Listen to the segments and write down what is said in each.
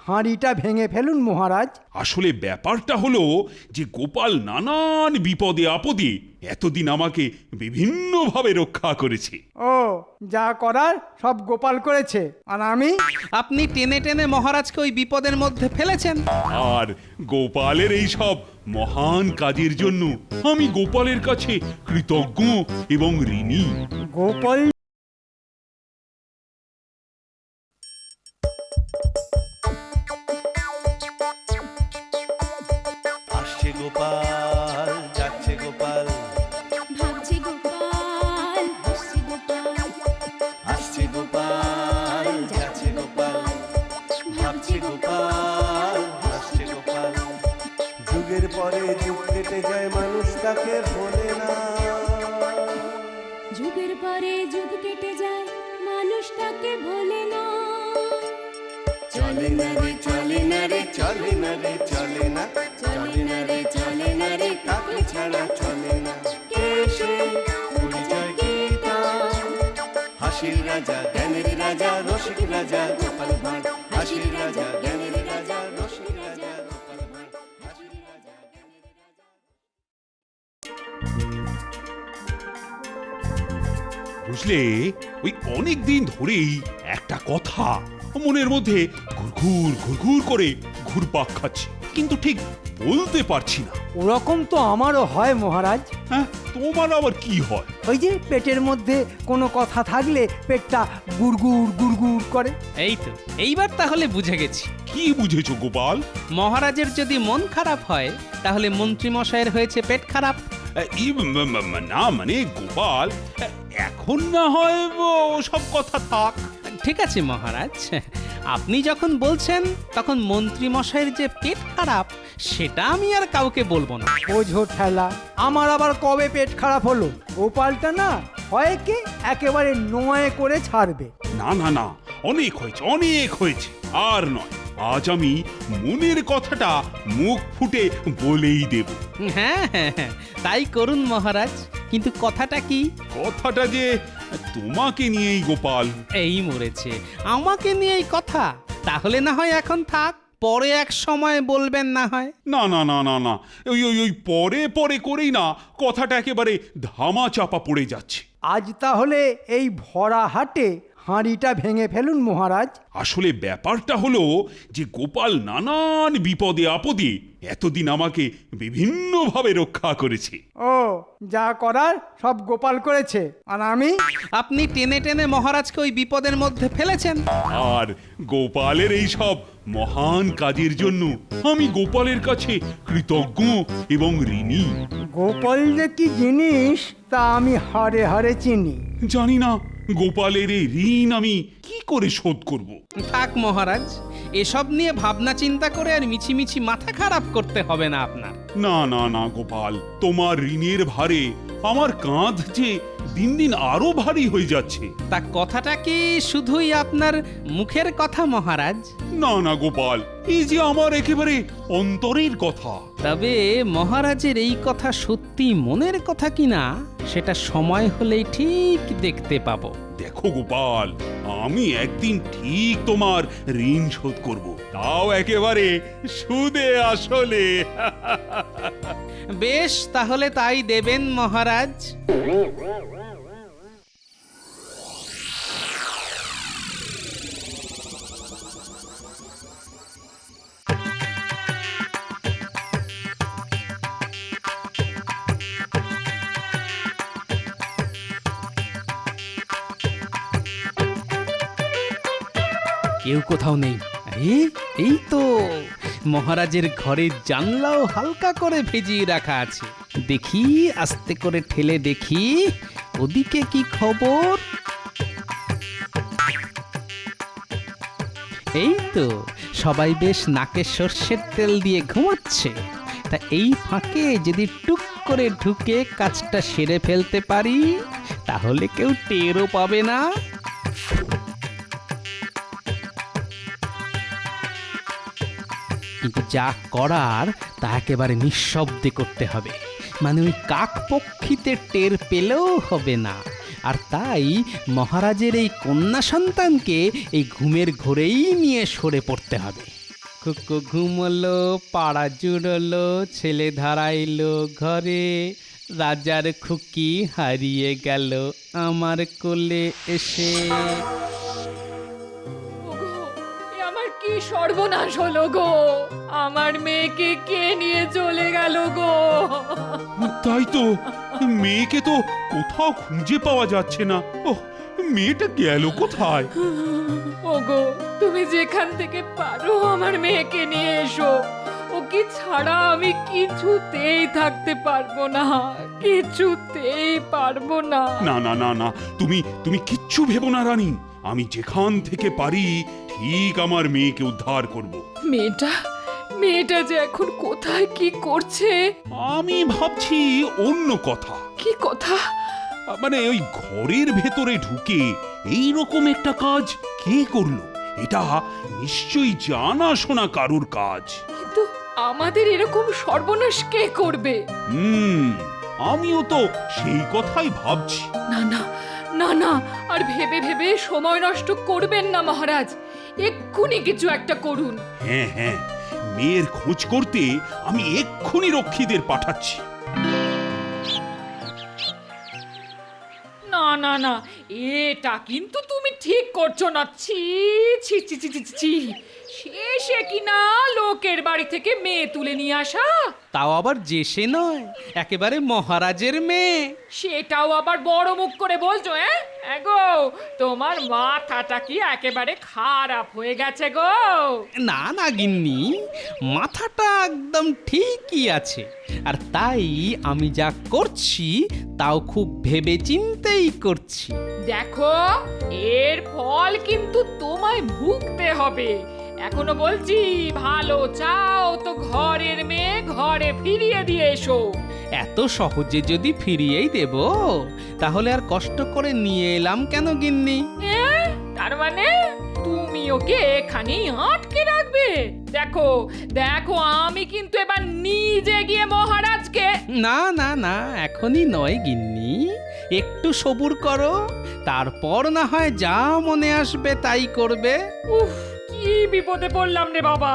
হাঁড়িটা ভেঙে ফেলুন মহারাজ। আসলে ব্যাপারটা হলো যে গোপাল নানান বিপদে আপদে এতদিন আমাকে বিভিন্নভাবে রক্ষা করেছে। ও, যা করার সব গোপাল করেছে, আর আমি? আপনি টেনে টেনে মহারাজকে ওই বিপদের মধ্যে ফেলেছেন। আর গোপালের এই সব মহান কাজের জন্য আমি গোপালের কাছে কৃতজ্ঞ এবং ঋণী। গোপাল আসছে গোপাল, যাচ্ছে গোপাল, ভাবছে গোপাল, হাসছে গোপাল, আসছে গোপাল, যাচ্ছে গোপাল, ভাবছে গোপাল, হাসছে গোপাল। যুগের পরে যুগ কেটে যায়, মানুষ তাকে ভোলে না। যুগের পরে যুগ কেটে যায়, মানুষ তাকে ভোলে না। চলে না রে, চলে না রে, চলে না রে, চলে না, চলে না রে, চলে না রে, তাকে ছাড়া চলে না। কে সে? পরিচয় কি তার? হাসির রাজা, জ্ঞানের রাজা, রসিক রাজা গোপাল ভাঁড়। হাসির রাজা, জ্ঞানের রাজা, রসিক রাজা গোপাল ভাঁড়। হাসির রাজা, জ্ঞানের রাজা। বুঝলে, ওই অনেক দিন ধরেই একটা কথা মনের মধ্যে ঘুরঘুর ঘুরঘুর করে ঘুরপাক খাচ্ছে, কিন্তু ঠিক বলতে পারছি না। ওরকম তো আমারও হয় মহারাজ। হ্যাঁ, তোমার আবার কি হয়? ওই যে পেটের মধ্যে কোনো কথা থাকলে পেটটা গুড়গুড় গুড়গুড় করে। এই তো, এইবার তাহলে বুঝে গেছি। কি বুঝেছো গোপাল? মহারাজের যদি মন খারাপ হয় তাহলে মন্ত্রী মশাইয়ের হয়েছে পেট খারাপ। না মানে গোপাল, এখন না হয় সব কথা থাক। ঠিক আছে মহারাজ, আপনি যখন বলছেন তখন মন্ত্রী মশাইয়ের যে পেট খারাপ সেটা আমি আর কাউকে বলবো না। বোঝো ঠেলা, আমার আবার কবে পেট খারাপ হলো? গোপালটা না হয় কি একেবারে নয় করে ছাড়বে। না না না, অনেক হয়েছে, অনেক হয়েছে, আর নয়। আজ আমি মনের কথাটা মুখ ফুটে বলেই দেব। হ্যাঁ হ্যাঁ হ্যাঁ, তাই করুন মহারাজ। কিন্তু কথাটা কি? কথাটা যে তোমাকে নিয়েই গোপাল। এই মরেছে, আমাকে নিয়েই কথা। তাহলে না হয় এখন থাক, পরে এক সময় বলবেন না হয়। না না না না না, ওই ওই ওই পরে পরে করেই না কথাটা একেবারে ধামা চাপা পড়ে যাচ্ছে। আজ তাহলে এই ভরা হাটে হাঁড়িটা ভেঙে ফেলুন মহারাজ। আসলে ব্যাপারটা হলো যে গোপাল নানান বিপদে আপদে এতদিন আমাকে বিভিন্নভাবে রক্ষা করেছে। ও, যা করার সব গোপাল করেছে, আর আমি? আপনি টেনে টেনে মহারাজকে ওই বিপদের মধ্যে ফেলেছেন। আর গোপালের এই সব মহান কাজের জন্য আমি গোপালের কাছে কৃতজ্ঞ এবং ঋণী। গোপাল যে কি জিনিস তা আমি হাড়ে হাড়ে চিনি। জানি না গোপালের এই ঋণ আমি কি করে শোধ করব। থাক মহারাজ, এসব নিয়ে ভাবনা চিন্তা করে আর মিছিমিছি মাথা খারাপ করতে হবে না আপনার। না না না গোপাল, তোমার ঋণের ভারে আমার কাঁধ যে দিন দিন আরো ভারী হয়ে যাচ্ছে। তা কথাটা কি শুধুই আপনার মুখের কথা মহারাজ? না না গোপাল, এই যে আমার একেবারে অন্তরের কথা। তবে মহারাজের এই কথা সত্যি মনের কথা কিনা সেটা সময় হলেই ঠিক দেখতে পাবো। দেখো গোপাল, আমি একদিন ঠিক তোমার ঋণ শোধ করব, তাও একেবারে সুদে আসলে। বেশ, তাহলে তাই দেবেন মহারাজ। কেউ কোথাও নেই। আরে, এই তো মহারাজের ঘরের জানলাও হালকা করে ভিজিয়ে রাখা আছে। দেখি, আস্তে করে ঠেলে দেখি ওদিকে কি খবর। এই তো সবাই বেশ নাকে সর্ষের তেল দিয়ে ঘুমাচ্ছে। তা এই ফাঁকে যদি টুক করে ঢুকে কাজটা সেরে ফেলতে পারি তাহলে কেউ টেরও পাবে না। কিন্তু যা করার তা একেবারে নিঃশব্দে করতে হবে। মানে ওই কাকপক্ষীতে টের পেলেও হবে না, আর তাই মহারাজের এই কন্যা সন্তানকে এই ঘুমের ঘোরেই নিয়ে সরে পড়তে হবে। কুকু ঘুমলো, পাড়া জুড়লো, ছেলে ধারাইলো ঘরে, রাজার খুকি হারিয়ে গেল আমার কোলে এসে। ওগো, এ আমার কি সর্বনাশ হলো গো! আমার মেয়েকে কে নিয়ে চলে গেল গো! তাই তো, মেয়েকে তো কোথাও খুঁজে পাওয়া যাচ্ছে না। ওহ, মেয়েটা গেল কোথায়? ওগো, তুমি যেখান থেকে পারো আমার মেয়েকে নিয়ে এসো। ওকে ছাড়া আমি কিছুতেই থাকতে পারবো না, কিছুতেই পারবো না। না না না না, তুমি তুমি কিচ্ছু ভেবো না রানী। আমি যেখান থেকে পারি ঠিক আমার মেয়েকে উদ্ধার করব। মেয়েটা যে এখন কোথায় কি করছে? আমি ভাবছি অন্য কথা। কি কথা? মানে ওই ঘরের ভেতরে ঢুকে এই রকম একটা কাজ কে করলো? এটা নিশ্চয়ই জানাশোনা কারুর কাজ। কিন্তু আমাদের এরকম সর্বনাশ কে করবে? আমিও তো সেই কথাই ভাবছি। না না না না, আর ভেবে ভেবে সময় নষ্ট করবেন না মহারাজ, এক্ষুনি কিছু একটা করুন। হ্যাঁ হ্যাঁ, মেয়ের খোঁজ করতে আমি এক্ষুনি রক্ষীদের পাঠাচ্ছি। না না না, এটা কিন্তু তুমি ঠিক করছো না। ছি ছি ছি ছি ছি ছি, শেষে কিনা লোকের বাড়ি থেকে মেয়ে তুলে নিয়ে আসা, তাও আবার যে সে নয়, একেবারে মহারাজের মেয়ে। সেটাও আবার বড় মুখ করে বলছো? গো, তোমার মাথাটা কি একেবারে খারাপ হয়ে গেছে গো? না না গিন্নি, মাথাটা একদম ঠিকই আছে। আর তাই আমি যা করছি তাও খুব ভেবে চিন্তেই করছি। দেখো, এর ফল কিন্তু তোমায় ভুগতে হবে। এখনো বলছি, ভালো চাও তো ঘরের মেয়ে ঘরে ফিরিয়ে দিয়ে এসো। এত সহজে যদি ফিরিয়েই দেব, তাহলে আর কষ্ট করে নিয়ে এলাম কেন গিন্নি? তার মানে তুমি ওকে এখানেই আটকে রাখবে? দেখো দেখো, আমি কিন্তু এবার নিজে গিয়ে মহারাজকে। না না না, এখনই নয় গিন্নি, একটু সবুর করো, তারপর না হয় যা মনে আসবে তাই করবে। উফ, কি বিপদে পড়লাম রে বাবা!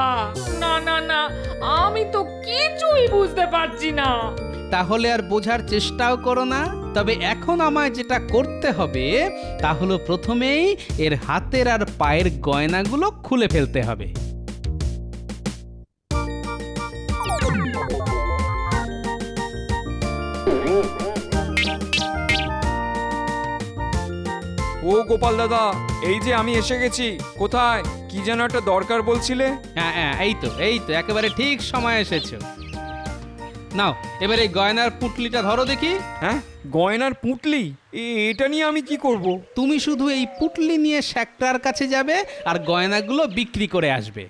না না না, আমি তো কিছুই বুঝতে পারছি না। তাহলে আর বোঝার চেষ্টাও করো না। তবে এখন আমায় যেটা করতে হবে তা হলো প্রথমেই এর হাতের আর পায়ের গয়নাগুলো খুলে ফেলতে হবে। ও গোপাল দাদা, এই যে আমি এসে গেছি। কোথায়? কি যেন একটা দরকার বলছিলে? হ্যাঁ হ্যাঁ, এই তো একেবারে ঠিক সময় এসেছো। নাও, এবার এই গয়নার পুটলিটা ধরো দেখি। হ্যাঁ, গয়নার পুঁটলি? এটা নিয়ে আমি কি করব? তুমি শুধু এই পুটলি নিয়ে শ্যাকটার কাছে যাবে আর গয়নাগুলো বিক্রি করে আসবে।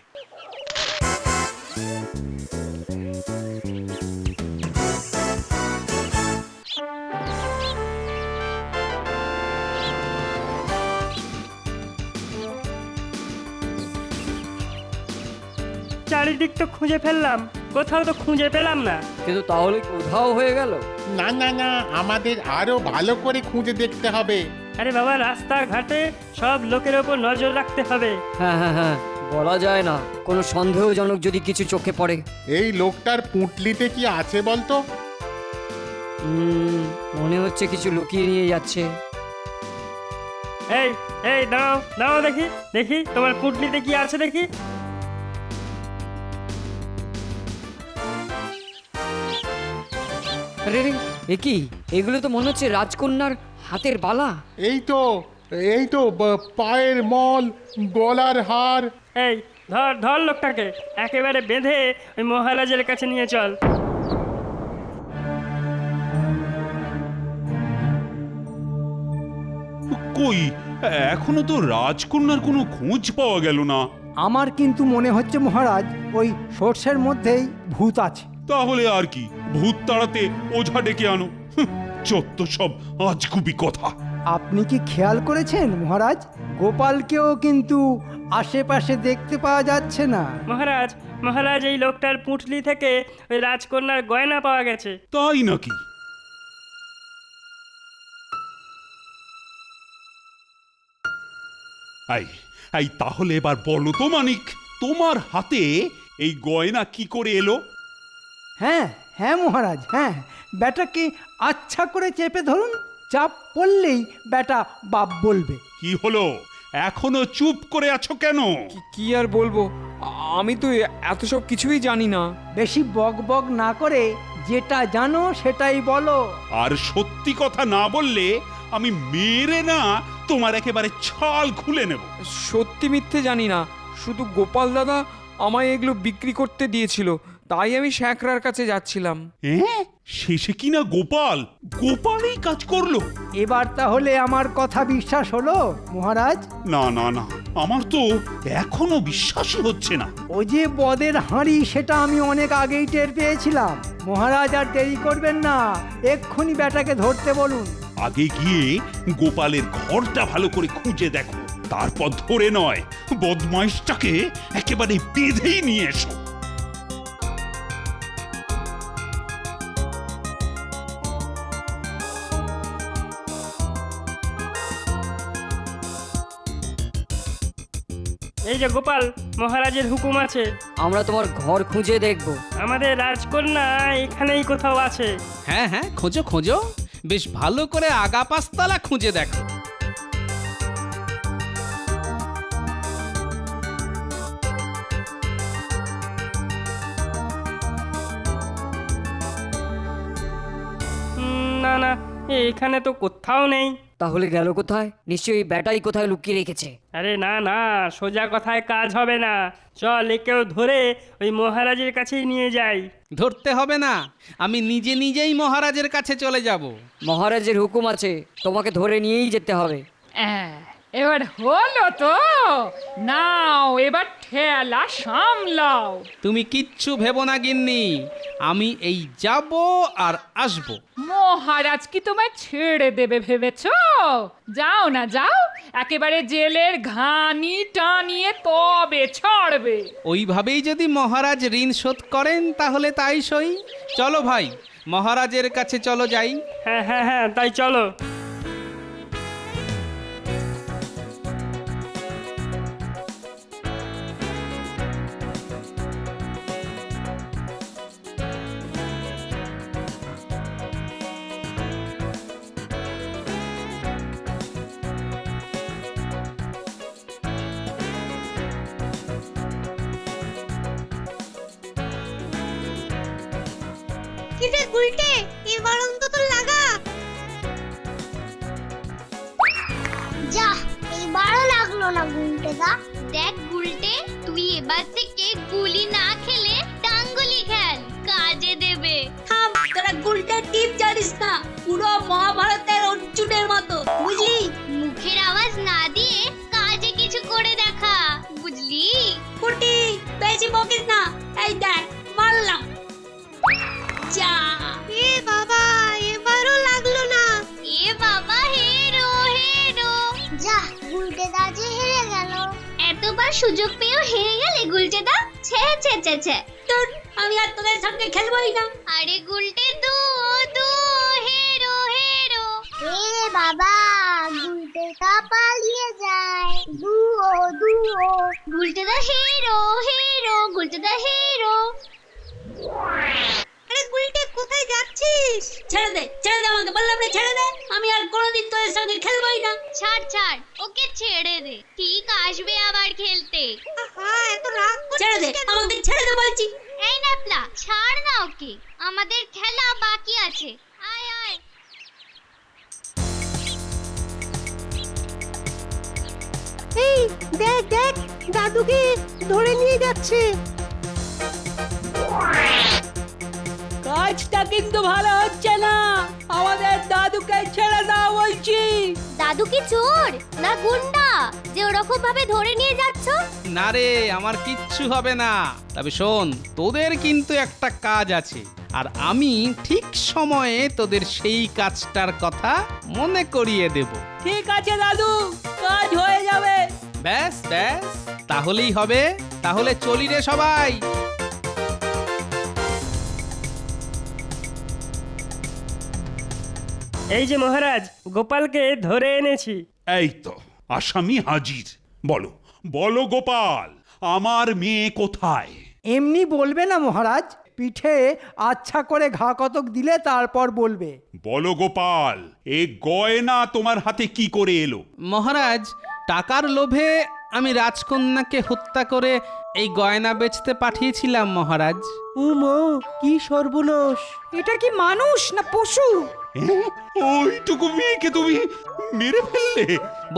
চারিদিক তো খুঁজে ফেললাম, কোথাও তো খুঁজে পেলাম না। কিন্তু তাহলে কোথাও হয়ে গেল? না না না, আমাদের আরো ভালো করে খুঁজে দেখতে হবে। আরে বাবা, রাস্তাঘাটে সব লোকের ওপর নজর রাখতে হবে। হ্যাঁ হ্যাঁ হ্যাঁ, বলা যায় না, কোনো সন্দেহজনক যদি কিছু চোখে পড়ে। এই লোকটার পুঁটলিতে কি আছে বলতো? মনে হচ্ছে কিছু লুকিয়ে নিয়ে যাচ্ছে। এই এই দাঁড়াও দাঁড়াও, দেখি দেখি তোমার পুটলিতে কি আছে দেখি। আরে রে, এ কি? এগুলো তো মনে হচ্ছে রাজকন্যার হাতের বালা। এই তো পায়ের মল, গলার হার। এই ধর ধর লোকটাকে, একেবারে বেঁধে ওই মহারাজের কাছে নিয়ে চল। কই, এখনো তো রাজকন্যার কোনো খোঁজ পাওয়া গেল না। আমার কিন্তু মনে হচ্ছে মহারাজ, ওই সর্ষের মধ্যেই ভূত আছে। তাহলে আর কি, ভূত তাড়াতে ওঝা ডেকে আনো। যত সব আজগুবি কথা। আপনি কি খেয়াল করেছেন মহারাজ, গোপালকেও কিন্তু আশেপাশে দেখতে পাওয়া যাচ্ছে না। মহারাজ মহারাজ, এই লোকটার পুঁটলি থেকে ওই রাজকন্যার গয়না পাওয়া গেছে। তাই নাকি? এই এই তাহলে এবার বলো তো মানিক, তোমার হাতে এই গয়না কি করে এলো? হ্যাঁ হ্যাঁ মহারাজ, হ্যাঁ, ব্যাটাকে আচ্ছা করে চেপে ধরুন, চাপ পড়লেই ব্যাটা বাপ বলবে। কি হলো, এখনো চুপ করে আছো কেন? কি আর বলবো, আমি তো এত সব কিছুই জানি না। বেশি বক বক না করে যেটা জানো সেটাই বলো। আর সত্যি কথা না বললে আমি মেরে না তোমার একেবারে ছাল খুলে নেব। সত্যি মিথ্যে জানি না, শুধু গোপাল দাদা আমায় এগুলো বিক্রি করতে দিয়েছিল, তাই আমি শ্যাকরার কাছে যাচ্ছিলাম। হ্যাঁ, শেষে কিনা গোপালই কাজ করলো? এবার তাহলে আমার কথা বিশ্বাস হলো মহারাজ? না না না, আমার তো এখনো বিশ্বাসই হচ্ছে না। ও যে বদের হাঁড়ি সেটা আমি অনেক আগেই টের পেয়েছিলাম। মহারাজ আর দেরি করবেন না, এক্ষুনি ব্যাটাকে ধরতে বলুন। আগে গিয়ে গোপালের ঘরটা ভালো করে খুঁজে দেখো, তারপর ধরে নয় বদমাইশটাকে একেবারে বেঁধেই নিয়ে এসো। এই যে গোপাল, মহারাজের হুকুম আছে। আমরা তোমার ঘর খুঁজে দেখব। আমাদের রাজকন্যা এখানেই কোথাও আছে। হ্যাঁ হ্যাঁ, খোঁজো খোঁজো, বেশ ভালো করে আগা পাঁচতলা খুঁজে দেখো। না না, এখানে তো কোথাও নেই। তাহলে গেল কোথায়? নিশ্চয়ই ব্যাটাই কোথায় লুকিয়ে রেখেছে। আরে না না, সোজা কথায় কাজ হবে না। চল একেও ধরে ওই মহারাজের কাছেই নিয়ে যাই। ধরতে হবে না, আমি নিজে নিজেই মহারাজের কাছে চলে যাব। মহারাজের হুকুম আছে, তোমাকে ধরে নিয়েই যেতে হবে। এবার হলো তো, নাও এবার ঠেলা সামলাও। তুমি কিচ্ছু ভেবো না গিন্নি, আমি এই যাব আর আসব। মহারাজ কি তোমায় ছেড়ে দেবে ভেবেছো? যাও না যাও, একেবারে জেলের ঘানি টানিয়ে তবে ছাড়বে। ওইভাবেই যদি মহারাজ ঋণ শোধ করেন তাহলে তাই সই। চলো ভাই, মহারাজের কাছে চলো যাই। হ্যাঁ হ্যাঁ হ্যাঁ, তাই চলো। কিরে গুলটে, এবার অন্তত লাগা। যা, এবারও লাগলো না গুলটে দা। দেখ গুলটে, তুই এবার থেকে গুলি না খেলে টাঙ্গুলি খেল, কাজে দেবে। থাম, তোরা গুলটার টিপ জানিস না, পুরো মহাভারতের অর্জুনের মতো, বুঝলি? মুখের আওয়াজ না দিয়ে কাজে কিছু করে দেখা, বুঝলি? কুটি, বেশি বকিস না। এই দেখ, মারলাম। যা। এ বাবা, এবারও লাগলো না। এ বাবা, হেরো হেরো। যা, গুলটে দা যে হেরে গেল। এতবার সুযোগ পেয়েও হেরে গেলে গুলটে দা? ছে ছে ছে ছে। তোর, আমি আর তোদের সঙ্গে খেলবই না। আরে গুলটে দু দু, হেরো হেরো। এ বাবা, গুলটে দা পালিয়ে যায়। দুও দুও। গুলটে দা হেরো হেরো, গুলটে দা হেরো। আরে গুলটে, কোথায় যাচ্ছিস? ছেড়ে দে, ছেড়ে দে আমাকে, বললাম না ছেড়ে দে। আমি আর কোনোদিন তোদের সঙ্গে খেলবই না। ছাড় ছাড়, ওকে ছেড়ে দে, ঠিক আসবে আবার খেলতে। হ্যাঁ, এত রাগ করছিস? ছেড়ে দে আমাকে, ছেড়ে দে বলছি। এই নাপলা, ছাড় না ওকে, আমাদের খেলা বাকি আছে। আয় আয়। এই দেখ দেখ, দাদুকে ধরে নিয়ে যাচ্ছে। কাজটা কিন্তু ভালো হচ্ছে না, আমাদের দাদুকে ছেড়ে দাও বলছি। দাদু কি চোর না গুন্ডা যে ওরকম ভাবে ধরে নিয়ে যাচ্ছ? না রে, আমার কিচ্ছু হবে না। তবে শোন, তোদের কিন্তু একটা কাজ আছে, আর আমি ঠিক সময়ে তোদের সেই কাজটার কথা মনে করিয়ে দেব। ঠিক আছে দাদু, কাজ হয়ে যাবে। ব্যাস ব্যাস, তাহলেই হবে। তাহলে চলি রে সবাই। এই যে মহারাজ, গোপালকে ধরে এনেছি। এই তো আসামি হাজির। বলো বলো গোপাল, আমার মেয়ে কোথায়? এমনি বলবে না মহারাজ, পিঠে আচ্ছা করে ঘা কতক দিলে তারপর বলবে। বলো গোপাল, এ গয়না তোমার হাতে কি করে এলো? মহারাজ, টাকার লোভে আমি রাজকন্যাকে হত্যা করে এই গয়না বেচতে পাঠিয়েছিলাম মহারাজ। উমা, কি সর্বনাশ! এটা কি মানুষ না পশু? ওইটুকু মেয়েকে তুমি মেরে ফেললে?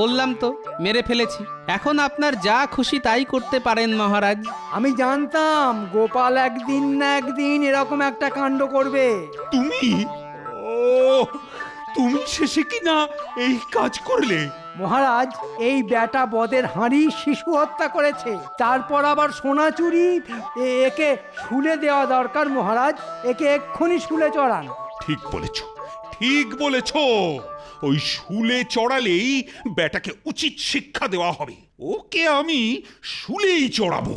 বললাম তো, মেরে ফেলেছি। এখন আপনার যা খুশি তাই করতে পারেন মহারাজ। আমি জানতাম গোপাল একদিন না একদিন এরকম একটা কাণ্ড করবে। তুমি? ও, তুমি শেষে কি না এই কাজ করলে? মহারাজ, এই বেটা বদের হাঁড়ি শিশু হত্যা করেছে, তারপর আবার সোনা চুরি। একে শুলে দেওয়া দরকার মহারাজ, একে এক্ষুনি শুলে চড়ান। ঠিক বলেছ, ঠিক বলেছ। ওই শুলে চড়ালেই বেটাকে উচিত শিক্ষা দেওয়া হবে। ওকে আমি শুলেই চড়াবো।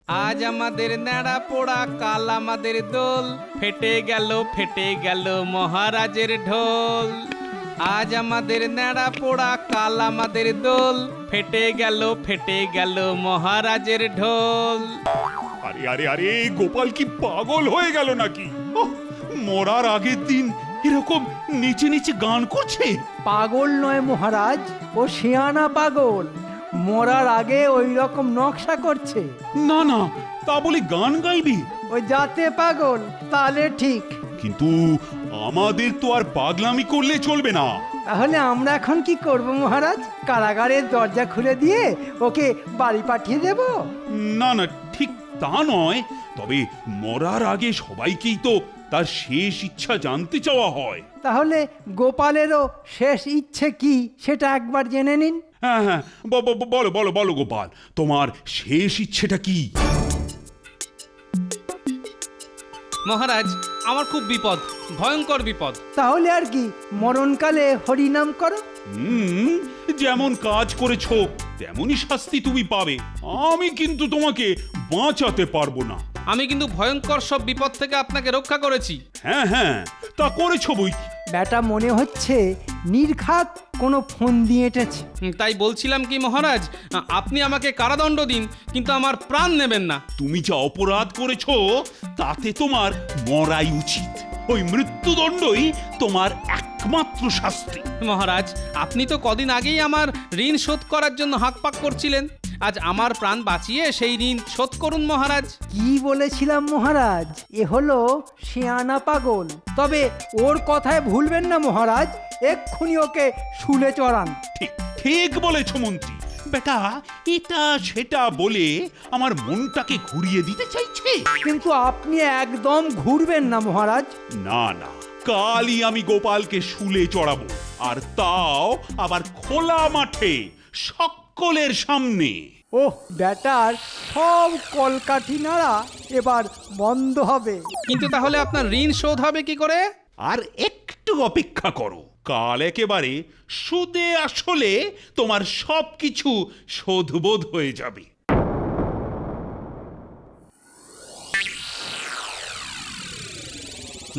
আজ আমাদের ন্যাড়া পোড়া, কাল আমাদের দোল, ফেটে গেল মহারাজের ঢোল। আজ আমাদের ন্যাড়া পোড়া, কাল আমাদের দোল, ফেটে গেল মহারাজের ঢোল। আরে আরে আরে, গোপাল কি পাগল হয়ে গেল নাকি? ওহ, মরার আগের দিন এরকম নিচে নিচে গান করছে। পাগল নয় মহারাজ, ও শিয়ানা পাগল। মরার আগে ওই রকম নকশা করছে। না না, তা বলে গান গাইবি? ওই যাতে পাগল, তাহলে ঠিক। কিন্তু আমাদের তো আর পাগলামি করলে চলবে না। তাহলে আমরা এখন কি করব মহারাজ? কারাগারের দরজা খুলে দিয়ে ওকে বাড়ি পাঠিয়ে দেব? না না, ঠিক তা নয়। তবে মরার আগে সবাইকেই তো তার শেষ ইচ্ছা জানতে চাওয়া হয়। তাহলে গোপালেরও শেষ ইচ্ছে কি সেটা একবার জেনে নিন। হ্যাঁ হ্যাঁ, বলো বলো বলো গোপাল, তোমার শেষ ইচ্ছেটা কি? মহারাজ, আমার খুব বিপদ, ভয়ঙ্কর বিপদ। তাহলে আর কি, মরণকালে হরিনাম করো। যেমন কাজ করেছো তেমনই শাস্তি তুমি পাবে। আমি কিন্তু তোমাকে বাঁচাতে পারবো না। আমি কিন্তু ভয়ঙ্কর সব বিপদ থেকে আপনাকে রক্ষা করেছি। হ্যাঁ হ্যাঁ, তা করেছো বই কি। বেটা মনে হচ্ছে নির্ঘাত কোনো ফোন দিয়ে এঁটেছে। তাই বলছিলাম কি মহারাজ, আপনি আমাকে কারাদণ্ড দিন, কিন্তু আমার প্রাণ নেবেন না। তুমি যা অপরাধ করেছো তাতে তোমার মরাই উচিত। ওই মৃত্যুদণ্ডই তোমার একমাত্র শাস্তি। মহারাজ, আপনি তো কদিন আগেই আমার ঋণ শোধ করার জন্য হাঁকপাক করছিলেন। আজ আমার প্রাণ বাঁচিয়ে সেই ঋণ শোধ করুন মহারাজ। কি বলেছিলাম মহারাজ? এ হলো শিয়ানা পাগল, তবে ওর কথায় ভুলবেন না মহারাজ। এক্ষুনি ওকে শুলে চড়ান। ঠিক ঠিক বলেছো মন্ত্রী। বেটা এটা সেটা বলে আমার মনটাকে ঘুরিয়ে দিতে চাইছে। কিন্তু আপনি একদম ঘুরবেন না মহারাজ। না না, কালই আমি গোপালকে শুলে চড়াবো, আর তাও আবার খোলা মাঠে সকলের সামনে। ওহ, বেটার সব কলকাঠি নাড়া এবার বন্ধ হবে। কিন্তু তাহলে আপনার ঋণ শোধ হবে কি করে? আর একটু অপেক্ষা করো, কাল একেবারে সুদে আসলে তোমার সবকিছু শোধবোধ হয়ে যাবে।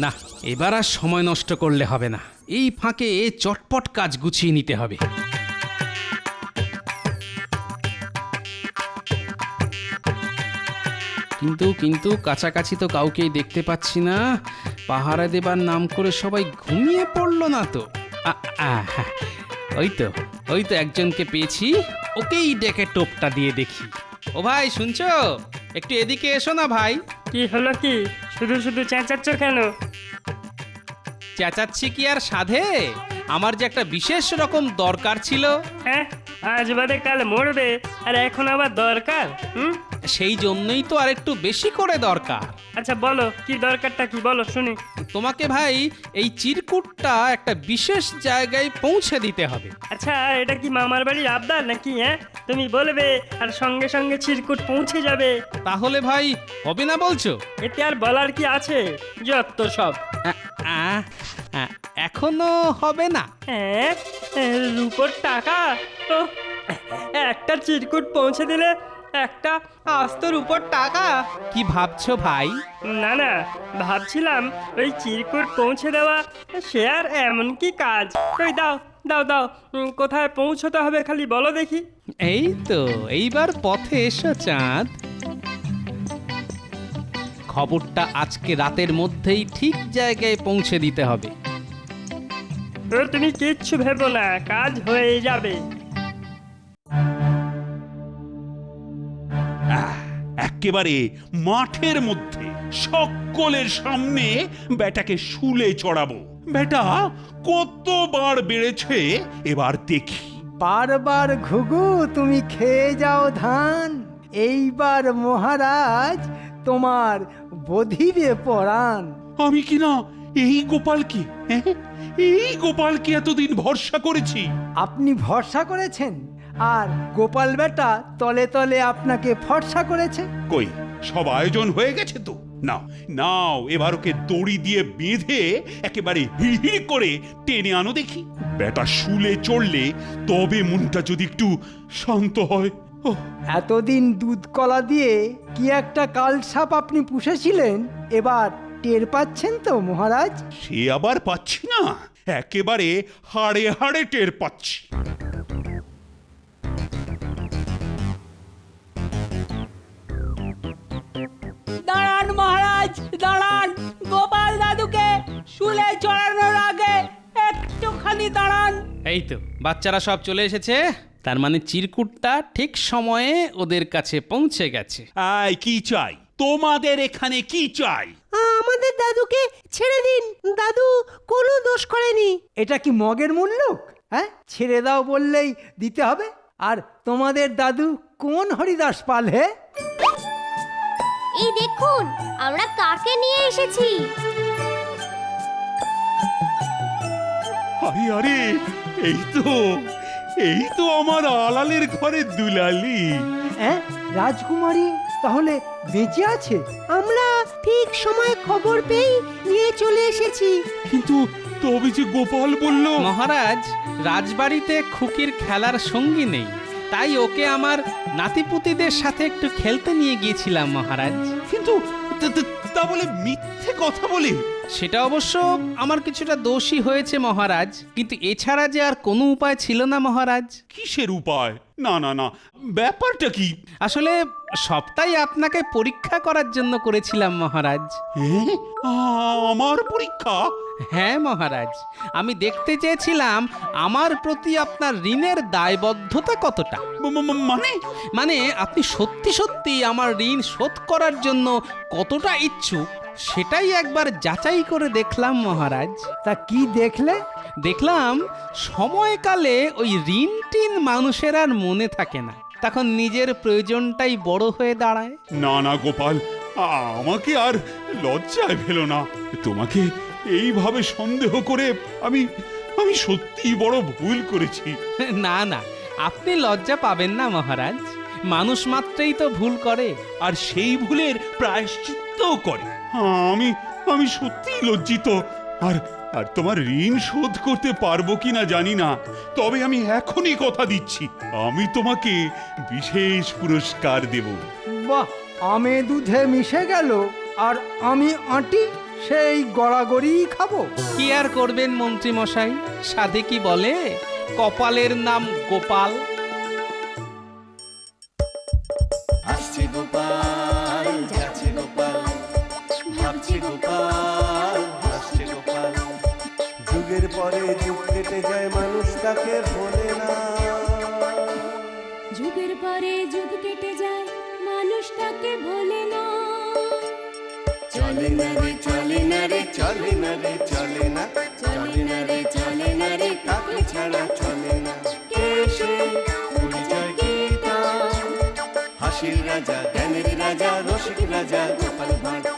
না, এবার আর সময় নষ্ট করলে হবে না। এই ফাঁকে চটপট কাজ গুছিয়ে নিতে হবে। কিন্তু কাছাকাছি তো কাউকেই দেখতে পাচ্ছি না। পাহারা দেবার নাম করে সবাই ঘুমিয়ে পড়লো না তো? ওই তো একজনকে পেয়েছি, ওকেই ডেকে টোপটা দিয়ে দেখি। ও ভাই, শুনছো? একটু এদিকে এসো না ভাই। কি হলো কি? শুধু শুধু চেঁচাচ্ছ কেন? চেঁচাচ্ছি কি আর সাধে? আমার যে একটা বিশেষ রকম দরকার ছিল। হ্যাঁ, আজ বাদে কাল মরবে, আর এখন আবার দরকার? সেই জন্যই তো আর একটু বেশি করে দরকার। আচ্ছা বলো, কি দরকারটা কি বলো শুনি। তোমাকে ভাই এই চিরকুটটা একটা বিশেষ জায়গায় পৌঁছে দিতে হবে। আচ্ছা, এটা কি মামার বাড়ির আবদার নাকি? হ্যাঁ, তুমি বলবে আর সঙ্গে সঙ্গে চিরকুট পৌঁছে যাবে। তাহলে ভাই হবে না বলছো? এতে আর বলার কি আছে? যত সব। এখনো হবে না? হ্যাঁ, রূপোর টাকা। ও, একটা চিরকুট পৌঁছে দিলে একটা আস্ত রূপোর টাকা। কি ভাবছো ভাই? না না, ভাবছিলাম ওই চিরকুট পৌঁছে দেওয়া সে আর এমন কি কাজ। ওই দাও, দাও দাও, কোথায় পৌঁছতে হবে খালি বলো দেখি। এই তো এইবার পথে এসো চাঁদ। খবরটা আজকে রাতের মধ্যেই ঠিক জায়গায় পৌঁছে দিতে হবে। তুমি কিচ্ছু ভেবো না, কাজ হয়ে যাবে। একেবারে মাঠের মধ্যে সকলের সামনে বেটাকে শুলে চড়াবো। বেটা কতবার বেড়েছে এবার দেখি। বারবার ঘুঘু তুমি খেয়ে যাও ধান, এইবার মহারাজ তোমার বধিবে পরাণ। আমি কিনা এই গোপালকে, এই গোপালকে এতদিন ভরসা করেছি। আপনি ভরসা করেছেন, আর গোপাল বেটা তলে তলে আপনাকে ফর্সা করেছে। কই সব আয়োজন হয়ে গেছে তো? নাও নাও, এবার ওকে দড়ি দিয়ে বেঁধে একেবারে হিড় করে টেনে আনো দেখি। বেটা শুলে চড়লে তবে মনটা যদি একটু শান্ত হয়। ওহ, এতদিন দুধ কলা দিয়ে কি একটা কালসাপ আপনি পুষেছিলেন, এবার টের পাচ্ছেন তো মহারাজ? সে আবার পাচ্ছি না, একেবারে হাড়ে হাড়ে টের পাচ্ছি। দাঁড়ান মহারাজ, দাঁড়ান। গোপাল দাদুকে শুলে চড়ানোর আগে একটুখানি দাঁড়ান। এই তো বাচ্চারা সব চলে এসেছে, তার মানে চিরকুটটা ঠিক সময়ে ওদের কাছে পৌঁছে গেছে। আয়, কি চাই তোমাদের এখানে? কি চাই? আমাদের দাদুকে ছেড়ে দিন, দাদু কোনো দোষ করেনি। এটা কি মগের মুল্লুক? হ্যাঁ, ছেড়ে দাও বললেই দিতে হবে? আর তোমাদের দাদু কোন হরিদাস পাল হে? এই দেখুন আমরা কাকে নিয়ে এসেছি। আরে আরে, এই তো আমার আলালের ঘরের দুলালি। হ্যাঁ, রাজকুমারী তাহলে বেঁচে আছে? আমরা ঠিক সময় খবর পেয়ে নিয়ে চলে এসেছি। কিন্তু তবে যে গোপাল বলল। মহারাজ, রাজবাড়িতে খুকির খেলার সঙ্গী নেই, তাই ওকে আমার নাতিপুতিদের সাথে একটু খেলতে নিয়ে গিয়েছিলাম মহারাজ। কিন্তু তা বলে মিথ্যে কথা বলে? সেটা অবশ্য আমার কিছুটা দোষী হয়েছে মহারাজ, কিন্তু এছাড়া যে আর কোনো উপায় ছিল না মহারাজ। কিসের উপায়? না না না, ব্যাপারটা কি? আসলে সবটাই আপনাকে পরীক্ষা করার জন্য করেছিলাম মহারাজ। আমার পরীক্ষা? হ্যাঁ মহারাজ, আমি দেখতে চেয়েছিলাম আমার প্রতি আপনার ঋণের দায়বদ্ধতা কতটা। মানে আপনি সত্যি সত্যি আমার ঋণ শোধ করার জন্য কতটা ইচ্ছুক, সেটাই একবার যাচাই করে দেখলাম মহারাজ। তা কি দেখলে? দেখলাম সময়কালে ওই ঋণ টিন মানুষের আর মনে থাকে না, তখন নিজের প্রয়োজনটাই বড় হয়ে দাঁড়ায়। না না গোপাল, আমাকে আর লজ্জায় ফেলো না। তোমাকে এইভাবে সন্দেহ করে আমি সত্যিই বড় ভুল করেছি। না না, আপনি লজ্জা পাবেন না মহারাজ, মানুষ মাত্রেই তো ভুল করে, আর সেই ভুলের প্রায়শ্চিত্তও করে। আমি সত্যিই লজ্জিত। আর তোমার ঋণ শোধ করতে পারবো কিনা জানি না, তবে আমি এখনই কথা দিচ্ছি, আমি তোমাকে বিশেষ পুরস্কার দেব। বাহ, আমে দুধে মিশে গেল আর আমি আঁটি সেই গড়াগড়ি খাবো। কি আর করবেন মন্ত্রী মশাই, সাধে কি বলে, কপালের নাম গোপাল। আসছে গোপাল, যাচ্ছে গোপাল, ভাবছে গোপাল, হাসছে গোপাল। যুগের পরে যুগ কেটে যায়, মানুষ তাকে ভোলে না। যুগের পরে যুগ কেটে যায়, মানুষ তাকে ভোলে না। চলে না রে, চলে না রে, চলে না রে, চলে না, চলে না রে, চলে না রে, তাকে ছাড়া চলে না। কে সে? পরিচয় কি তার? হাসির রাজা, জ্ঞানের রাজা, রসিক রাজা, গোপাল ভাঁড়।